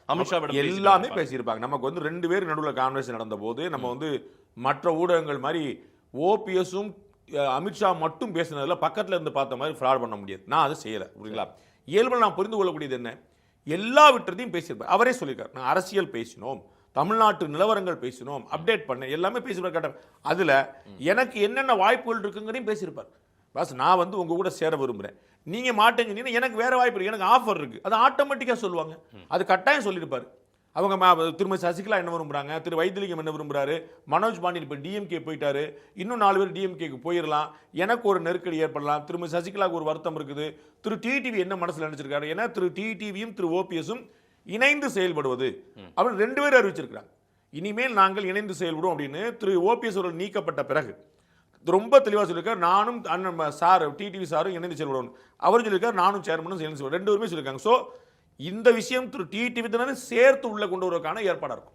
அமித்ஷா எல்லாமே பேசியிருப்பாங்க. நமக்கு வந்து 2 பேர் நடுவில் கான்வர்சேஷன் நடந்த போது நம்ம வந்து மற்ற ஊடகங்கள் மாதிரி ஓபிஎஸும் அமித்ஷா மட்டும் பேசினதுல பக்கத்துல இருந்து பார்த்த மாதிரி ஃப்ராட் பண்ண முடியாது. நான் அதை செய்யல. புரியுங்களா? இயல்பில் நான் புரிந்து கொள்ளக்கூடியது என்ன, எல்லா விட்டத்தையும் பேசியிருப்பார். அவரே சொல்லியிருக்கார், நான் அரசியல் பேசினோம், தமிழ்நாட்டு நிலவரங்கள் பேசினோம், அப்டேட் பண்ண எல்லாமே பேசியிருப்பார். அதுல எனக்கு என்னென்ன வாய்ப்புகள் இருக்குங்கிறதையும் பேசியிருப்பார். பாஸ், நான் வந்து உங்க கூட சேர விரும்புறேன், நீங்க மாட்டேங்க, எனக்கு வேற வாய்ப்பு இருக்கு, எனக்கு ஆஃபர் இருக்கு, அது ஆட்டோமேட்டிக்கா சொல்லுவாங்க. அது கட்டாயம் சொல்லியிருப்பாரு. அவங்க திருமதி சசிகலா என்ன விரும்புறாங்க, திரு வைத்திலிங்கம் என்ன விரும்புறாரு, மனோஜ் பாண்டியன் இப்போ டிஎம்கே போயிட்டாரு, இன்னும் 4 பேர் டிஎம்கேக்கு போயிடலாம், எனக்கு ஒரு நெருக்கடி ஏற்படலாம், திருமதி சசிகலாவுக்கு ஒரு வருத்தம் இருக்குது, திரு டிடிவி என்ன மனசுல நினைச்சிருக்காரு, ஏன்னா திரு டிடிவியும் திரு ஓபிஎஸும் இணைந்து செயல்படுவது அப்படின்னு 2 பேர் அறிவிச்சிருக்காங்க. இனிமேல் நாங்கள் இணைந்து செயல்படும் அப்படின்னு திரு ஓபிஎஸ் அவர்கள் நீக்கப்பட்ட பிறகு ரொம்ப தெளிவாக சொல்லியிருக்காரு. நானும் அண்ணன் சார் டிடிவி சாரும் இணைந்து செயல்படுவோம். அவரும் சொல்லியிருக்காரு, நானும் சேர்மனும் இணைந்து செயல்படுவோம். 2 பேருமே சொல்லியிருக்காங்க. ஸோ இந்த விஷயம் திரு டிடிவி சேர்த்து உள்ள கொண்டு வருவதற்கான ஏற்பாடாக இருக்கும்.